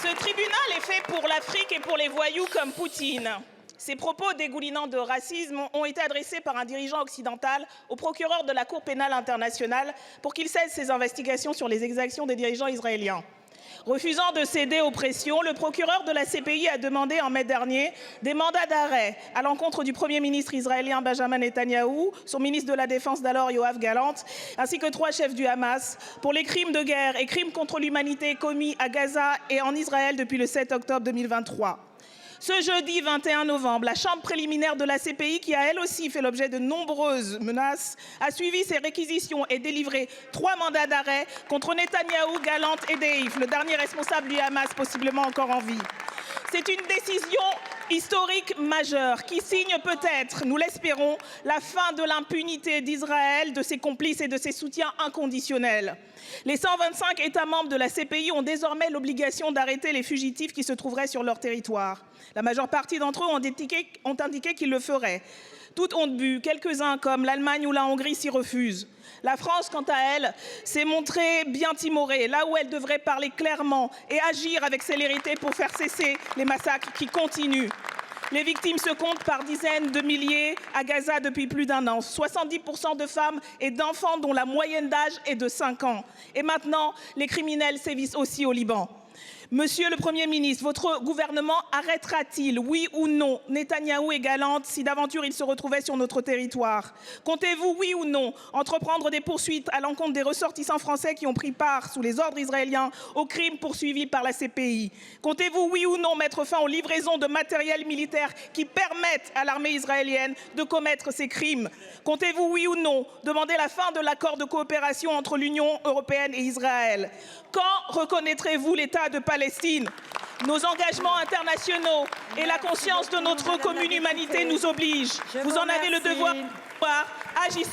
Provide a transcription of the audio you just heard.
Ce tribunal est fait pour l'Afrique et pour les voyous comme Poutine. Ces propos dégoulinants de racisme ont été adressés par un dirigeant occidental au procureur de la Cour pénale internationale pour qu'il cesse ses investigations sur les exactions des dirigeants israéliens. Refusant de céder aux pressions, le procureur de la CPI a demandé en mai dernier des mandats d'arrêt à l'encontre du Premier ministre israélien Benjamin Netanyahou, son ministre de la Défense d'alors Yoav Gallant, ainsi que 3 chefs du Hamas pour les crimes de guerre et crimes contre l'humanité commis à Gaza et en Israël depuis le 7 octobre 2023. Ce jeudi 21 novembre, la chambre préliminaire de la CPI, qui a elle aussi fait l'objet de nombreuses menaces, a suivi ces réquisitions et délivré 3 mandats d'arrêt contre Netanyahou, Gallant et Deif, le dernier responsable du Hamas possiblement encore en vie. C'est une décision historique majeure qui signe peut-être, nous l'espérons, la fin de l'impunité d'Israël, de ses complices et de ses soutiens inconditionnels. Les 125 États membres de la CPI ont désormais l'obligation d'arrêter les fugitifs qui se trouveraient sur leur territoire. La majeure partie d'entre eux ont indiqué qu'ils le feraient. Toutes ont bu, quelques-uns comme l'Allemagne ou la Hongrie s'y refusent. La France, quant à elle, s'est montrée bien timorée, là où elle devrait parler clairement et agir avec célérité pour faire cesser les massacres qui continuent. Les victimes se comptent par dizaines de milliers à Gaza depuis plus d'1 an. 70% de femmes et d'enfants dont la moyenne d'âge est de 5 ans. Et maintenant, les criminels sévissent aussi au Liban. Monsieur le Premier ministre, votre gouvernement arrêtera-t-il, oui ou non, Netanyahou et Gallant si d'aventure ils se retrouvaient sur notre territoire? Comptez-vous, oui ou non, entreprendre des poursuites à l'encontre des ressortissants français qui ont pris part, sous les ordres israéliens, aux crimes poursuivis par la CPI? Comptez-vous, oui ou non, mettre fin aux livraisons de matériel militaire qui permettent à l'armée israélienne de commettre ces crimes? Comptez-vous, oui ou non, demander la fin de l'accord de coopération entre l'Union européenne et Israël? Quand reconnaîtrez-vous l'État de Palestine? Nos engagements internationaux et la conscience de notre commune humanité nous obligent. Vous en avez le devoir. Agissez.